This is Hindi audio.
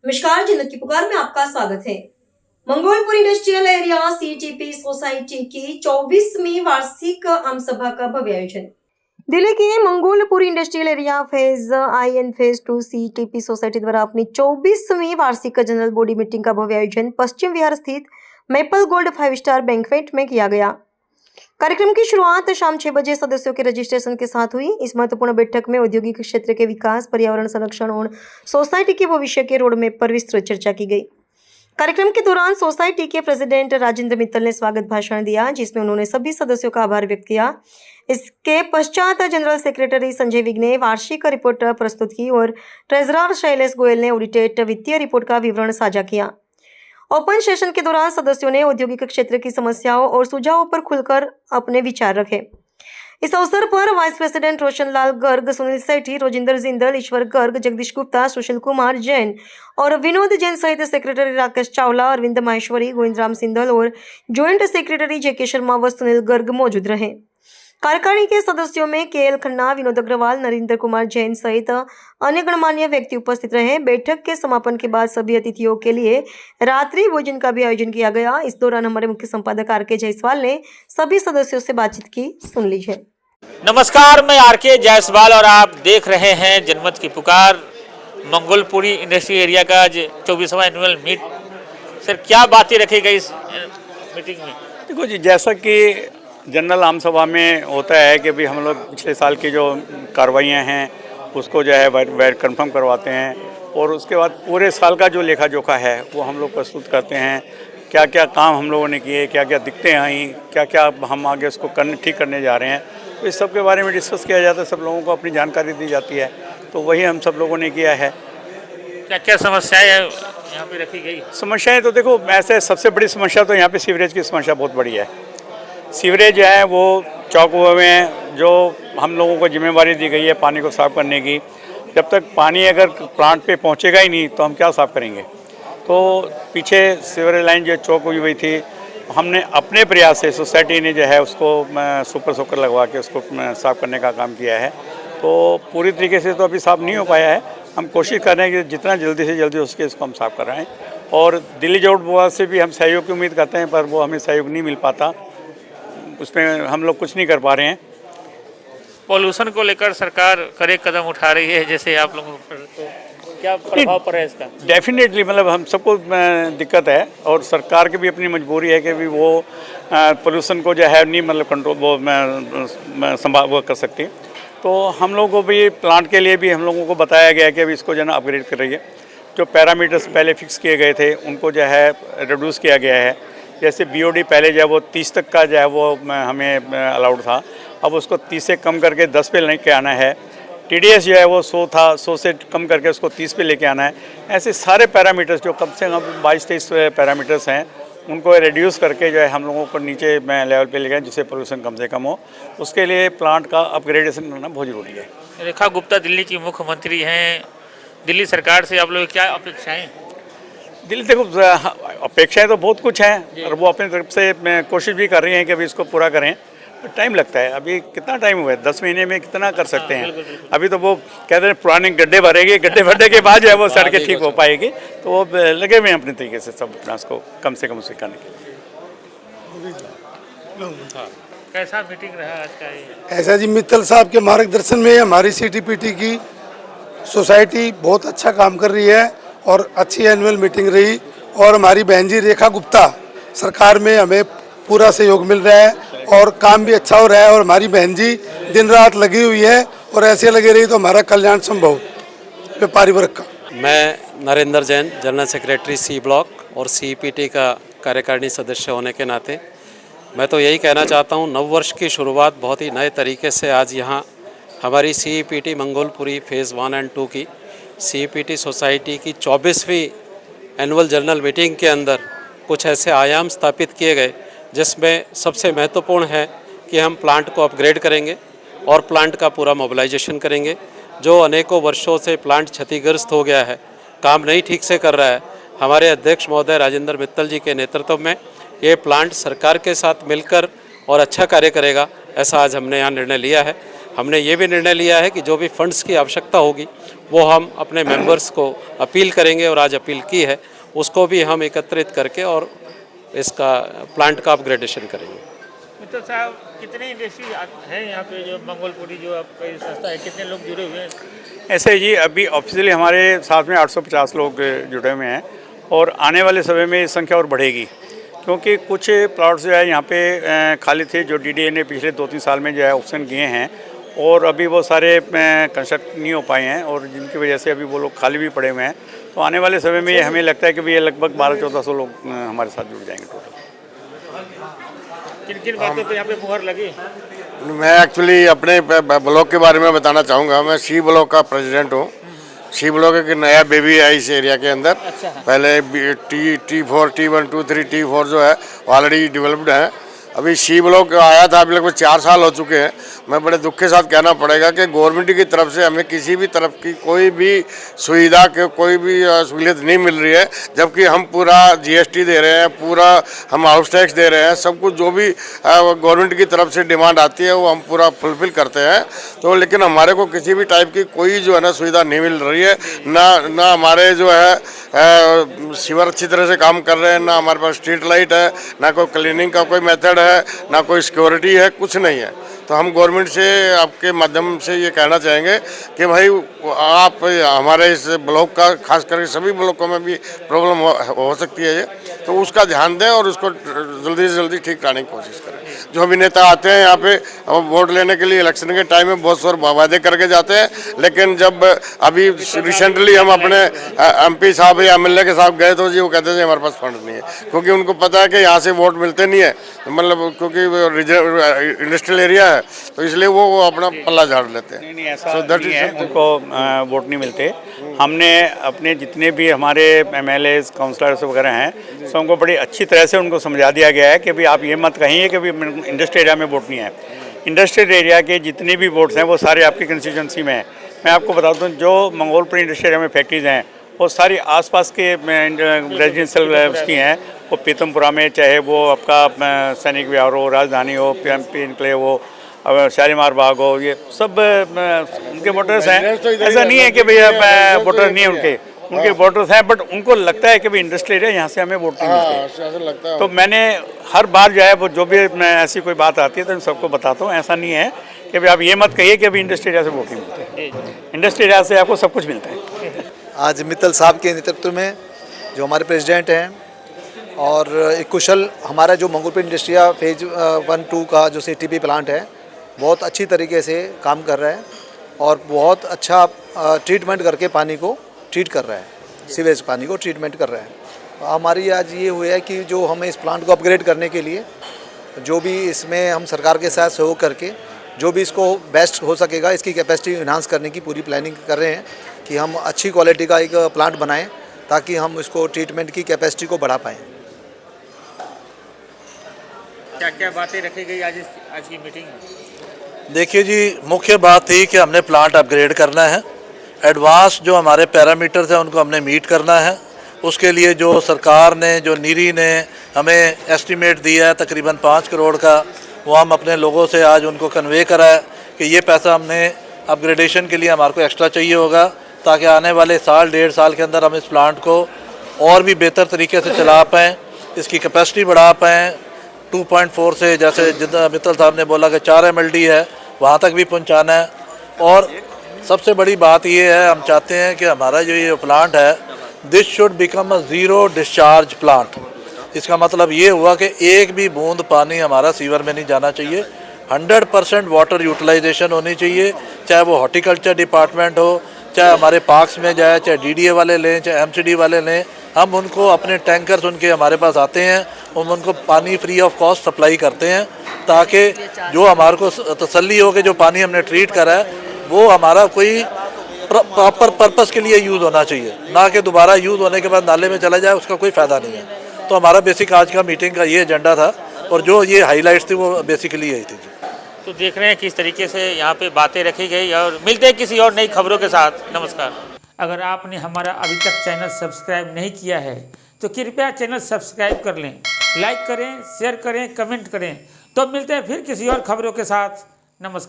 नमस्कार, जन्नत की पुकार में आपका स्वागत है। Mangolpur industrial area CTP society की 24वीं वार्षिक आम सभा का भव्य आयोजन। दिल्ली के Mangolpur industrial area phase IN phase 2 CTP society द्वारा अपनी 24वीं वार्षिक जनरल बॉडी मीटिंग का भव्य आयोजन पश्चिम विहार स्थित मेपल गोल्ड 5 स्टार बैंक्वेट में किया गया। कार्यक्रम की शुरुआत शाम 6 बजे सदस्यों के रजिस्ट्रेशन के साथ हुई। इस महत्वपूर्ण बैठक में औद्योगिक क्षेत्र के विकास, पर्यावरण संरक्षण और सोसाइटी के भविष्य के रोडमैप पर विस्तृत चर्चा की गई। कार्यक्रम के दौरान सोसाइटी के प्रेसिडेंट राजेंद्र मित्तल ने स्वागत भाषण दिया, जिसमें उन्होंने सभी सदस्यों का आभार व्यक्त किया। इसके पश्चात जनरल सेक्रेटरी संजय विग ने वार्षिक रिपोर्ट प्रस्तुत की और ट्रेजरर शैलेश गोयल ने ऑडिटेड वित्तीय रिपोर्ट का विवरण साझा किया। ओपन सेशन के दौरान सदस्यों ने औद्योगिक क्षेत्र की समस्याओं और सुझावों पर खुलकर अपने विचार रखे। इस अवसर पर वाइस प्रेसिडेंट रोशन लाल गर्ग, सुनील सेठी, रोजिंदर जिंदल, ईश्वर गर्ग, जगदीश गुप्ता, सुशील कुमार जैन और विनोद जैन सहित सेक्रेटरी राकेश चावला, अरविंद माहेश्वरी, गोविंद राम सिंधल और ज्वाइंट सेक्रेटरी JK शर्मा व सुनील गर्ग मौजूद रहे। कार्यकारिणी के सदस्यों में KL खन्ना, विनोद अग्रवाल, नरेंद्र कुमार जैन सहित अन्य गणमान्य व्यक्ति उपस्थित रहे। बैठक के समापन के बाद सभी अतिथियों के लिए रात्रि भोजन का भी आयोजन किया गया। इस दौरान हमारे मुख्य संपादक RK जायसवाल ने सभी सदस्यों से बातचीत की, सुन लीजिए। नमस्कार, मैं RK जायसवाल और आप देख रहे हैं जनमत की पुकार। मंगोलपुरी इंडस्ट्री एरिया का आज 24वां एनुअल मीट। सर, क्या बातें रखी गई इस मीटिंग में? देखो जी, जैसा कि जनरल आम सभा में होता है कि भी हम लोग पिछले साल की जो कार्रवाइयाँ हैं उसको जो है वेट कंफर्म करवाते हैं और उसके बाद पूरे साल का जो लेखा जोखा है वो हम लोग प्रस्तुत करते हैं। क्या क्या काम हम लोगों ने किए, क्या क्या दिक्कतें आई, क्या क्या हम आगे उसको ठीक करने जा रहे हैं, तो इस सब के बारे में डिस्कस किया जाता है। सब लोगों को अपनी जानकारी दी जाती है, तो वही हम सब लोगों ने किया है। क्या क्या समस्याएं यहाँ पे रखी गई? समस्याएँ तो देखो, ऐसे सबसे बड़ी समस्या तो यहाँ पे सीवरेज की समस्या बहुत बड़ी है। सीवरेज जो है वो चौक में जो हम लोगों को जिम्मेवारी दी गई है पानी को साफ़ करने की, जब तक पानी अगर प्लांट पे पहुंचेगा ही नहीं तो हम क्या साफ़ करेंगे। तो पीछे सीवरेज लाइन जो चौक हुई थी, हमने अपने प्रयास से सोसाइटी ने जो है उसको सुपर सोकर लगवा के उसको साफ़ करने का काम किया है। तो पूरी तरीके से तो अभी साफ़ नहीं हो पाया है। हम कोशिश कर रहे हैं कि जितना जल्दी से जल्दी उसके इसको हम साफ़ कर रहे हैं और दिल्ली जोड़ बोर्ड से भी हम सहयोग की उम्मीद करते हैं, पर वो हमें सहयोग नहीं मिल पाता, उसमें हम लोग कुछ नहीं कर पा रहे हैं। पॉल्यूशन को लेकर सरकार कड़े कदम उठा रही है, जैसे आप लोगों पर, तो क्या प्रभाव पड़ रहा है इसका? डेफिनेटली, मतलब हम सबको दिक्कत है और सरकार की भी अपनी मजबूरी है कि भी वो पॉल्यूशन को जो है नहीं मतलब कंट्रोल वो कर सकती। तो हम लोगों को भी प्लांट के लिए भी हम लोगों को बताया गया कि अभी इसको जो है ना अपग्रेड करिए। जो पैरामीटर्स पहले फिक्स किए गए थे उनको जो है रिड्यूस किया गया है। जैसे BOD पहले जो है वो 30 तक का जो है वो हमें अलाउड था, अब उसको 30 से कम करके 10 पे लेके आना है। TDS जो है वो 100 था, 100 से कम करके उसको 30 पे लेके आना है। ऐसे सारे पैरामीटर्स जो कम से कम 22-23 पैरामीटर्स हैं उनको रिड्यूस करके जो है हम लोगों को नीचे लेवल पे ले गए, जिससे पोल्यूशन कम से कम हो। उसके लिए प्लांट का अपग्रेडेशन करना बहुत ज़रूरी है। रेखा गुप्ता दिल्ली की मुख्यमंत्री हैं, दिल्ली सरकार से आप लोग क्या अपेक्षाएं? दिल्ली देखो, अपेक्षाएं तो बहुत कुछ हैं और वो अपनी तरफ से कोशिश भी कर रही हैं कि अभी इसको पूरा करें। टाइम लगता है, अभी कितना टाइम हुआ है, 10 महीने में कितना कर सकते हैं। अभी तो वो कहते हैं पुराने गड्ढे भरेंगे, गड्ढे भरने के बाद जो है वो सड़कें ठीक हो पाएगी। तो वो लगे हुए हैं अपने तरीके से सब अपना उसको कम से कम उससे करने के लिए। कैसा मीटिंग रहा आज का? ऐसा जी, मित्तल साहब के मार्गदर्शन में हमारी CTPT की सोसाइटी बहुत अच्छा काम कर रही है और अच्छी एनुअल मीटिंग रही। और हमारी बहन जी रेखा गुप्ता, सरकार में हमें पूरा सहयोग मिल रहा है और काम भी अच्छा हो रहा है। और हमारी बहन जी दिन रात लगी हुई है और ऐसे लगी रही तो हमारा कल्याण संभव व्यापारी वर्ग का। मैं Narendra Jain, general secretary C block और CPT का कार्यकारिणी सदस्य होने के नाते मैं तो यही कहना चाहता हूँ, नव वर्ष की शुरुआत बहुत ही नए तरीके से आज यहाँ हमारी CPT मंगोलपुरी फेज़ 1 और 2 की CPT सोसाइटी की 24वीं एनुअल जनरल मीटिंग के अंदर कुछ ऐसे आयाम स्थापित किए गए जिसमें सबसे महत्वपूर्ण है कि हम प्लांट को अपग्रेड करेंगे और प्लांट का पूरा मोबिलाइजेशन करेंगे। जो अनेकों वर्षों से प्लांट क्षतिग्रस्त हो गया है, काम नहीं ठीक से कर रहा है, हमारे अध्यक्ष महोदय राजेंद्र मित्तल जी के नेतृत्व में ये प्लांट सरकार के साथ मिलकर और अच्छा कार्य करेगा, ऐसा आज हमने यहाँ निर्णय लिया है। हमने ये भी निर्णय लिया है कि जो भी फंड्स की आवश्यकता होगी वो हम अपने मेंबर्स को अपील करेंगे, और आज अपील की है, उसको भी हम एकत्रित करके और इसका प्लांट का अपग्रेडेशन करेंगे। मित्तल साहब, कितने इंडस्ट्री हैं यहाँ पे जो मंगोलपुरी जो आपका ये संस्था है, कितने लोग जुड़े हुए हैं? ऐसे जी अभी ऑफिशियली हमारे साथ में 850 लोग जुड़े हुए हैं, और आने वाले समय में ये संख्या और बढ़ेगी, क्योंकि कुछ प्लॉट्स जो है यहाँ पे खाली थे, जो डीडीए ने पिछले 2-3 साल में जो है ऑप्शन किए हैं, और अभी वो सारे कंस्ट्रक्ट नहीं हो पाए हैं, और जिनकी वजह से अभी वो लोग खाली भी पड़े हुए हैं। तो आने वाले समय में ये हमें लगता है कि ये लगभग 1200-1400 लोग हमारे साथ जुड़ जाएंगे टोटल। किन किन बातों पे यहाँ पे मुहर लगी? मैं एक्चुअली अपने ब्लॉक के बारे में बताना चाहूँगा। मैं सी ब्लॉक का प्रेसिडेंट हूँ। सी ब्लॉक एक नया बेबी है इस एरिया के अंदर। पहले T4, T1, T3, T4 जो है ऑलरेडी डेवलप्ड है। अभी सी ब्लॉक आया था, अभी लगभग 4 साल हो चुके हैं। मैं बड़े दुख के साथ कहना पड़ेगा कि गवर्नमेंट की तरफ से हमें किसी भी तरफ की कोई भी सुविधा के कोई भी सहूलियत नहीं मिल रही है, जबकि हम पूरा GST दे रहे हैं, पूरा हम हाउस टैक्स दे रहे हैं, सब कुछ जो भी गवर्नमेंट की तरफ से डिमांड आती है वो हम पूरा फुलफिल करते हैं। तो लेकिन हमारे को किसी भी टाइप की कोई जो है ना सुविधा नहीं मिल रही है। ना हमारे जो है सीवर अच्छी तरह से काम कर रहे हैं, ना हमारे पास स्ट्रीट लाइट है, ना कोई क्लीनिंग का कोई मेथड है, ना कोई सिक्योरिटी है, कुछ नहीं है। तो हम गवर्नमेंट से आपके माध्यम से ये कहना चाहेंगे कि भाई आप हमारे इस ब्लॉक का, खास करके सभी ब्लॉकों में भी प्रॉब्लम हो सकती है ये, तो उसका ध्यान दें और उसको जल्दी से जल्दी ठीक कराने की कोशिश करें। जो भी नेता आते हैं यहाँ पे वोट लेने के लिए इलेक्शन के टाइम में बहुत सारे वादे करके जाते हैं, लेकिन जब अभी रिसेंटली हम अपने MP साहब या MLA के साथ गए तो जी वो कहते थे हमारे पास फंड नहीं है, क्योंकि उनको पता है कि यहाँ से वोट मिलते नहीं है, मतलब क्योंकि इंडस्ट्रियल एरिया है, तो इसलिए वो अपना पल्ला झाड़ लेते हैं। नहीं ऐसा नहीं है, उनको वोट नहीं मिलते। हमने अपने जितने भी हमारे MLAs, काउंसलर्स वगैरह हैं, तो उनको बड़ी अच्छी तरह से उनको समझा दिया गया है कि भाई आप ये मत कहिए कि भाई इंडस्ट्रियल एरिया में वोट नहीं है। इंडस्ट्रियल एरिया के जितने भी वोट्स हैं वो सारे आपकी कंस्टिट्यूंसी में हैं। मैं आपको बता दूं, जो मंगोलपुरी इंडस्ट्रियल एरिया में फैक्ट्रीज़ हैं वो सारी आसपास के रेजिडेंशियल उसकी हैं, वो पीतमपुरा में, चाहे वो आपका सैनिक विहार हो, राजधानी हो, PMP इनक्लेव हो, शालीमार बाग हो, ये सब उनके वोटर्स हैं। ऐसा नहीं है कि भैया वोटर नहीं है, उनके वोटर्स हैं, बट उनको लगता है कि भाई इंडस्ट्रियल एरिया यहाँ से हमें वोट नहीं मिलते। तो मैंने हर बार जो है वो जो भी ऐसी कोई बात आती है तो मैं सबको बताता हूँ। ऐसा नहीं है कि भाई आप ये मत कहिए कि अभी इंडस्ट्रियल एरिया से वोट नहीं मिलते। इंडस्ट्रियल एरिया से आपको सब कुछ मिलता है। आज मित्तल साहब के नेतृत्व में जो हमारे प्रेसिडेंट हैं और एक कुशल हमारा जो मंगोलपुर इंडस्ट्रिया फेज 1-2 का जो CTP प्लांट है बहुत अच्छी तरीके से काम कर रहा है और बहुत अच्छा ट्रीटमेंट करके पानी को ट्रीट कर रहा है, सीवेज पानी को ट्रीटमेंट कर रहा है। हमारी आज ये हुआ है कि जो हमें इस प्लांट को अपग्रेड करने के लिए जो भी इसमें हम सरकार के साथ सहयोग करके जो भी इसको बेस्ट हो सकेगा, इसकी कैपेसिटी इन्हांस करने की पूरी प्लानिंग कर रहे हैं कि हम अच्छी क्वालिटी का एक प्लांट बनाएं ताकि हम इसको ट्रीटमेंट की कैपेसिटी को बढ़ा पाएँ। क्या क्या बातें रखी गई आज की मीटिंग में? देखिए जी, मुख्य बात थी कि हमने प्लांट अपग्रेड करना है। एडवांस जो हमारे पैरामीटर्स हैं उनको हमने मीट करना है। उसके लिए जो सरकार ने, जो नीरी ने हमें एस्टीमेट दिया है तकरीबन 5 करोड़ का, वो हम अपने लोगों से आज उनको कन्वे करा है कि ये पैसा हमने अपग्रेडेशन के लिए हमारे को एक्स्ट्रा चाहिए होगा, ताकि आने वाले साल 1.5 साल के अंदर हम इस प्लांट को और भी बेहतर तरीके से चला पाएँ, इसकी कैपेसिटी बढ़ा पाएँ। 2.4 से, जैसे जितना मित्तल साहब ने बोला कि 4 MLD है, वहाँ तक भी पहुँचाना है। और सबसे बड़ी बात ये है, हम चाहते हैं कि हमारा जो ये प्लांट है, this should become a zero discharge plant. इसका मतलब ये हुआ कि एक भी बूंद पानी हमारा सीवर में नहीं जाना चाहिए। 100% वाटर यूटिलाइजेशन होनी चाहिए, चाहे वो हॉर्टिकल्चर डिपार्टमेंट हो, चाहे हमारे पार्क्स में जाए, चाहे DDA वाले लें, चाहे MCD वाले लें। हम उनको अपने टैंकर्स उनके हमारे पास आते हैं, हम उनको पानी फ्री ऑफ कॉस्ट सप्लाई करते हैं, ताकि जो हमारे को तसल्ली हो कि जो पानी हमने ट्रीट करा है वो हमारा कोई प्रॉपर पर्पस के लिए यूज़ होना चाहिए, ना कि दोबारा यूज़ होने के बाद नाले में चला जाए, उसका कोई फ़ायदा नहीं है। तो हमारा बेसिक आज का मीटिंग का ये एजेंडा था और जो ये हाईलाइट्स थी वो बेसिकली यही थी। तो देख रहे हैं किस तरीके से यहाँ पे बातें रखी गई, और मिलते हैं किसी और नई खबरों के साथ। नमस्कार। अगर आपने हमारा अभी तक चैनल सब्सक्राइब नहीं किया है तो कृपया चैनल सब्सक्राइब कर लें, लाइक करें, शेयर करें, कमेंट करें। तो मिलते हैं फिर किसी और खबरों के साथ। नमस्कार।